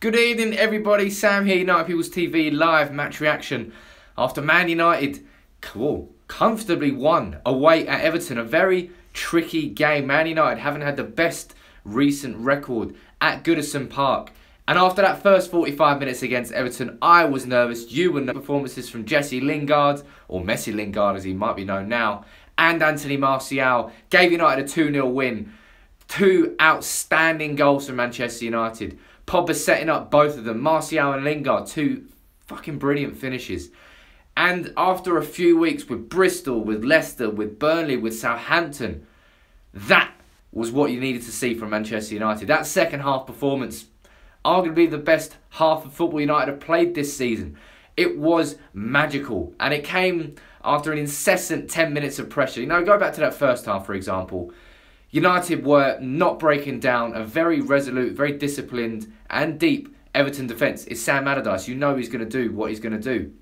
Good evening, everybody. Sam here, United People's TV live match reaction after Man United comfortably won away at Everton. A very tricky game. Man United haven't had the best recent record at Goodison Park. And after that first 45 minutes against Everton, I was nervous. You were nervous. Performances from Jesse Lingard, or Messi Lingard as he might be known now, and Anthony Martial gave United a 2-0 win. Two outstanding goals from Manchester United. Pogba setting up both of them. Martial and Lingard, two fucking brilliant finishes. And after a few weeks with Bristol, with Leicester, with Burnley, with Southampton, that was what you needed to see from Manchester United. That second half performance, arguably the best half of football United have played this season. It was magical. And it came after an incessant 10 minutes of pressure. You know, go back to that first half, for example. United were not breaking down a very resolute, very disciplined and deep Everton defence. It's Sam Allardyce. You know he's going to do what he's going to do.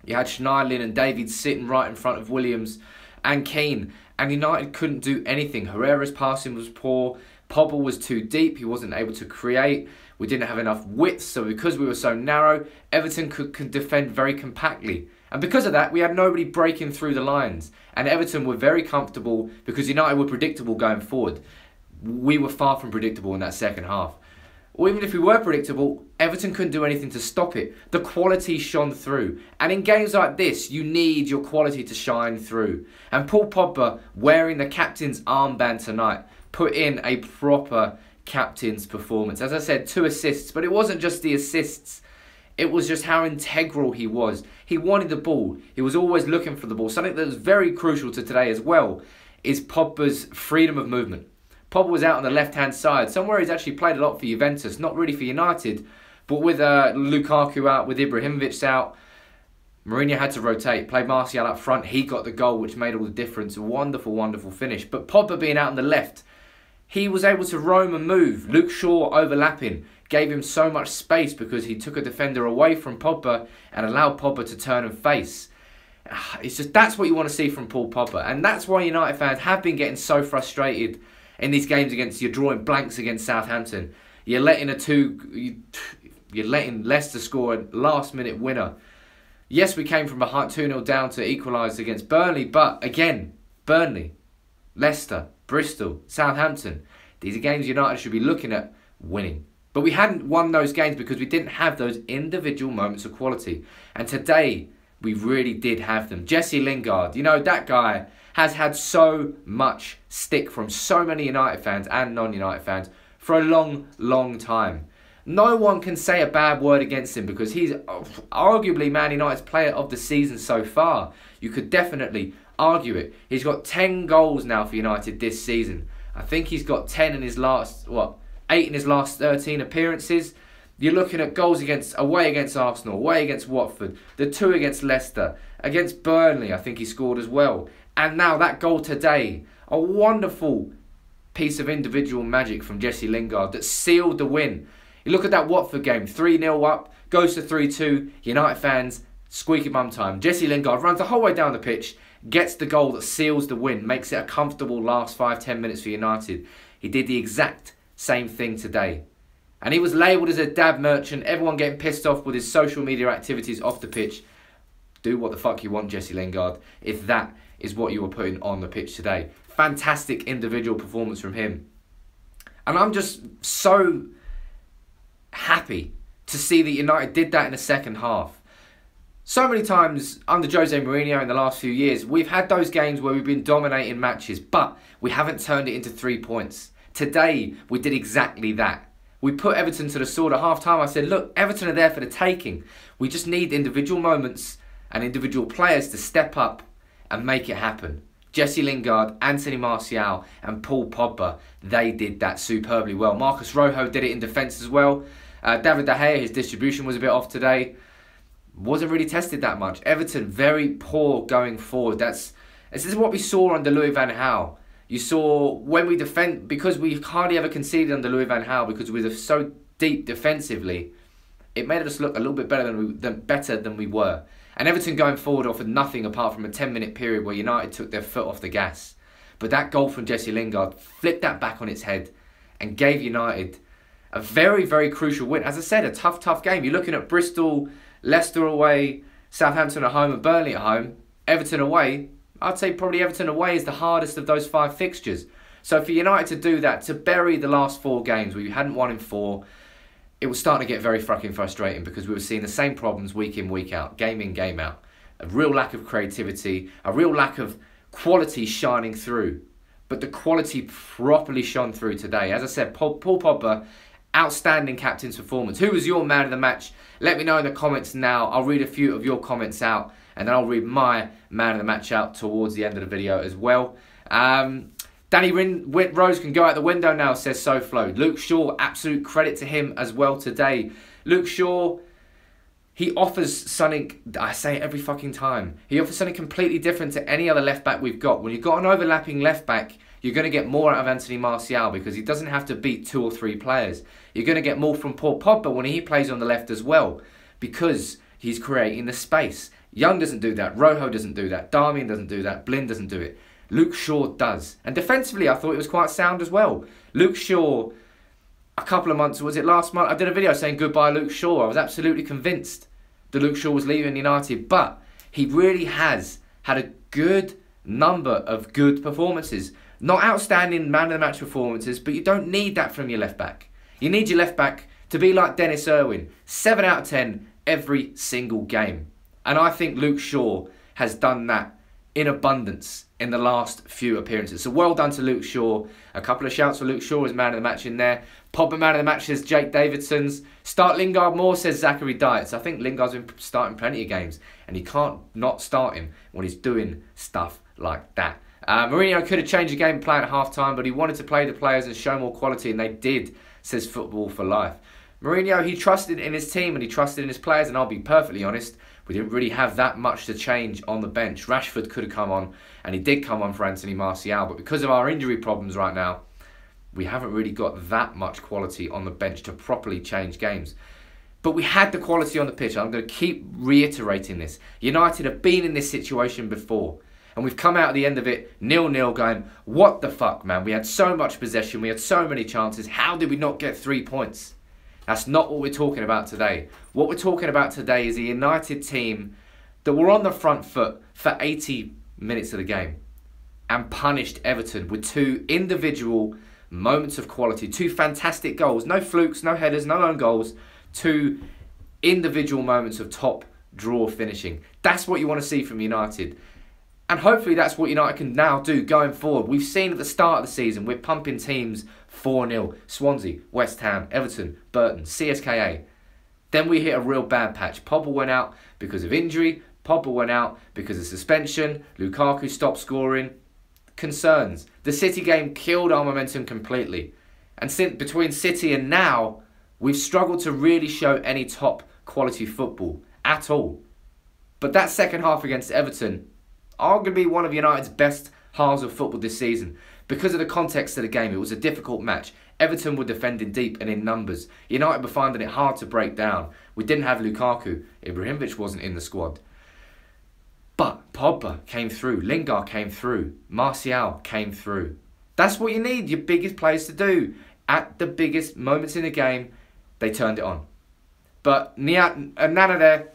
You had Schneiderlin and Davies sitting right in front of Williams and Keane. And United couldn't do anything. Herrera's passing was poor. Pogba was too deep. He wasn't able to create. We didn't have enough width. So because we were so narrow, Everton could defend very compactly. And because of that, we had nobody breaking through the lines. And Everton were very comfortable because United were predictable going forward. We were far from predictable in that second half. Or even if we were predictable, Everton couldn't do anything to stop it. The quality shone through. And in games like this, you need your quality to shine through. And Paul Pogba, wearing the captain's armband tonight, put in a proper captain's performance. As I said, 2 assists, but it wasn't just the assists. It was just how integral he was. He wanted the ball. He was always looking for the ball. Something that was very crucial to today as well is Pogba's freedom of movement. Pogba was out on the left-hand side, somewhere he's actually played a lot for Juventus, not really for United, but with Lukaku out, with Ibrahimovic out, Mourinho had to rotate, played Martial up front. He got the goal, which made all the difference. A wonderful, wonderful finish. But Pogba being out on the left, he was able to roam and move. Luke Shaw overlapping gave him so much space because he took a defender away from Pogba and allowed Pogba to turn and face. It's just, that's what you want to see from Paul Pogba. And that's why United fans have been getting so frustrated in these games against, you're drawing blanks against Southampton. You're letting Leicester score a last-minute winner. Yes, we came from behind 2-0 down to equalise against Burnley, but again, Burnley, Leicester, Bristol, Southampton. These are games United should be looking at winning. But we hadn't won those games because we didn't have those individual moments of quality. And today, we really did have them. Jesse Lingard, you know, that guy has had so much stick from so many United fans and non-United fans for a long, long time. No one can say a bad word against him because he's arguably Man United's player of the season so far. You could definitely argue it. He's got 10 goals now for United this season. I think he's got 10 in his last, 8 in his last 13 appearances. You're looking at goals away against Arsenal, away against Watford, the 2 against Leicester, against Burnley, I think he scored as well. And now that goal today, a wonderful piece of individual magic from Jesse Lingard that sealed the win. You look at that Watford game, 3-0 up, goes to 3-2, United fans, squeaky bum time. Jesse Lingard runs the whole way down the pitch, gets the goal that seals the win, makes it a comfortable last 5-10 minutes for United. He did the exact same thing today. And he was labelled as a dab merchant, everyone getting pissed off with his social media activities off the pitch. Do what the fuck you want, Jesse Lingard, if that is what you were putting on the pitch today. Fantastic individual performance from him. And I'm just so happy to see that United did that in the second half. So many times under Jose Mourinho in the last few years, we've had those games where we've been dominating matches, but we haven't turned it into 3 points. Today, we did exactly that. We put Everton to the sword at half-time. I said, look, Everton are there for the taking. We just need individual moments and individual players to step up and make it happen. Jesse Lingard, Anthony Martial and Paul Pogba, they did that superbly well. Marcus Rojo did it in defence as well. David De Gea, his distribution was a bit off today. Wasn't really tested that much. Everton, very poor going forward. This is what we saw under Louis van Gaal. You saw when we defend, because we hardly ever conceded under Louis van Gaal because we were so deep defensively, it made us look a little bit better than we were. And Everton going forward offered nothing apart from a 10-minute period where United took their foot off the gas. But that goal from Jesse Lingard flipped that back on its head and gave United a very, very crucial win. As I said, a tough game. You're looking at Bristol, Leicester away, Southampton at home and Burnley at home. Everton away, I'd say probably Everton away is the hardest of those 5 fixtures. So for United to do that, to bury the last 4 games where you hadn't won in 4, it was starting to get very fucking frustrating because we were seeing the same problems week in, week out, game in, game out. A real lack of creativity, a real lack of quality shining through. But the quality properly shone through today. As I said, Paul Pogba, outstanding captain's performance. Who was your man of the match? Let me know in the comments now. I'll read a few of your comments out and then I'll read my man of the match out towards the end of the video as well. Danny Rose can go out the window now, says SoFlo. Luke Shaw, absolute credit to him as well today. Luke Shaw, he offers something, I say it every fucking time, he offers something completely different to any other left back we've got. When you've got an overlapping left back, you're going to get more out of Anthony Martial because he doesn't have to beat 2 or 3 players. You're going to get more from Paul Pogba when he plays on the left as well because he's creating the space. Young doesn't do that, Rojo doesn't do that, Darmian doesn't do that, Blind doesn't do it. Luke Shaw does. And defensively, I thought it was quite sound as well. Luke Shaw, a couple of months, was it last month? I did a video saying goodbye Luke Shaw. I was absolutely convinced that Luke Shaw was leaving United, but he really has had a good number of good performances. Not outstanding man of the match performances, but you don't need that from your left back. You need your left back to be like Dennis Irwin, 7 out of 10 every single game. And I think Luke Shaw has done that in abundance in the last few appearances. So well done to Luke Shaw. A couple of shouts for Luke Shaw as man of the match in there. Pogba man of the match says Jake Davidson's. Start Lingard more, says Zachary Dietz. I think Lingard's been starting plenty of games and he can't not start him when he's doing stuff like that. Mourinho could have changed the game plan at half-time, but he wanted to play the players and show more quality, and they did, says Football for Life. Mourinho, he trusted in his team and he trusted in his players, and I'll be perfectly honest, we didn't really have that much to change on the bench. Rashford could have come on, and he did come on for Anthony Martial, but because of our injury problems right now, we haven't really got that much quality on the bench to properly change games. But we had the quality on the pitch. I'm going to keep reiterating this. United have been in this situation before, and we've come out at the end of it 0-0 going, what the fuck, man? We had so much possession, we had so many chances. How did we not get 3 points? That's not what we're talking about today. What we're talking about today is a United team that were on the front foot for 80 minutes of the game and punished Everton with 2 individual moments of quality, 2 fantastic goals. No flukes, no headers, no own goals. 2 individual moments of top draw finishing. That's what you want to see from United. And hopefully that's what United can now do going forward. We've seen at the start of the season, we're pumping teams 4-0. Swansea, West Ham, Everton, Burton, CSKA. Then we hit a real bad patch. Pogba went out because of injury. Pogba went out because of suspension. Lukaku stopped scoring. Concerns. The City game killed our momentum completely. And since between City and now, we've struggled to really show any top quality football at all. But that second half against Everton, arguably one of United's best halves of football this season. Because of the context of the game, it was a difficult match. Everton were defending deep and in numbers. United were finding it hard to break down. We didn't have Lukaku. Ibrahimovic wasn't in the squad. But Pogba came through. Lingard came through. Martial came through. That's what you need your biggest players to do. At the biggest moments in the game, they turned it on. But Nana there,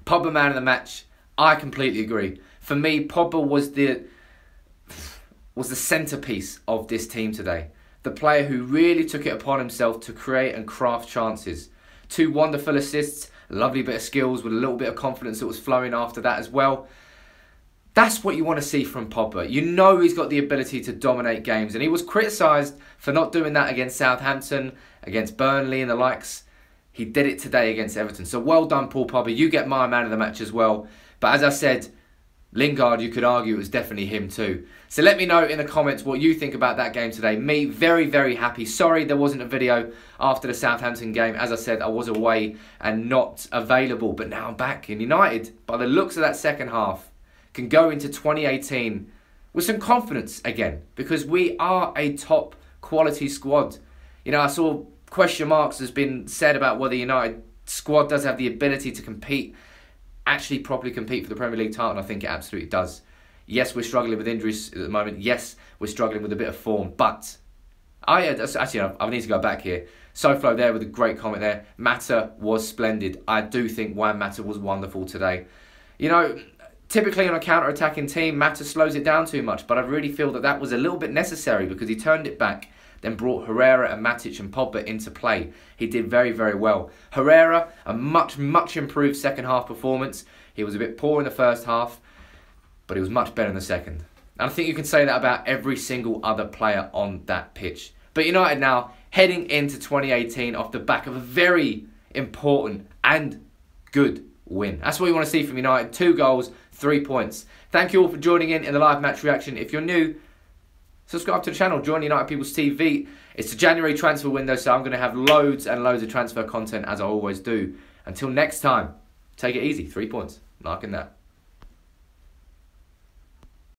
Pogba man of the match, I completely agree. For me, Pogba was the centrepiece of this team today. The player who really took it upon himself to create and craft chances. 2 wonderful assists, a lovely bit of skills with a little bit of confidence that was flowing after that as well. That's what you want to see from Pogba. You know he's got the ability to dominate games, and he was criticised for not doing that against Southampton, against Burnley and the likes. He did it today against Everton. So well done, Paul Pogba. You get my man of the match as well. But as I said, Lingard, you could argue it was definitely him too. So let me know in the comments what you think about that game today. Me, very, very happy. Sorry there wasn't a video after the Southampton game. As I said, I was away and not available. But now I'm back. And United, by the looks of that second half, can go into 2018 with some confidence again. Because we are a top quality squad. You know, I saw question marks has been said about whether United squad does have the ability to compete, actually properly compete for the Premier League title, and I think it absolutely does. Yes, we're struggling with injuries at the moment. Yes, we're struggling with a bit of form, but I need to go back here. SoFlo there with a great comment there. Mata was splendid. I do think Juan Mata was wonderful today. You know, typically on a counter-attacking team, Mata slows it down too much, but I really feel that was a little bit necessary because he turned it back, then brought Herrera and Matic and Pogba into play. He did very, very well. Herrera, a much, much improved second half performance. He was a bit poor in the first half, but he was much better in the second. And I think you can say that about every single other player on that pitch. But United now, heading into 2018 off the back of a very important and good win. That's what you want to see from United. 2 goals, 3 points. Thank you all for joining in the live match reaction. If you're new, subscribe to the channel. Join United People's TV. It's the January transfer window, so I'm going to have loads and loads of transfer content as I always do. Until next time, take it easy. 3 points. Liking that.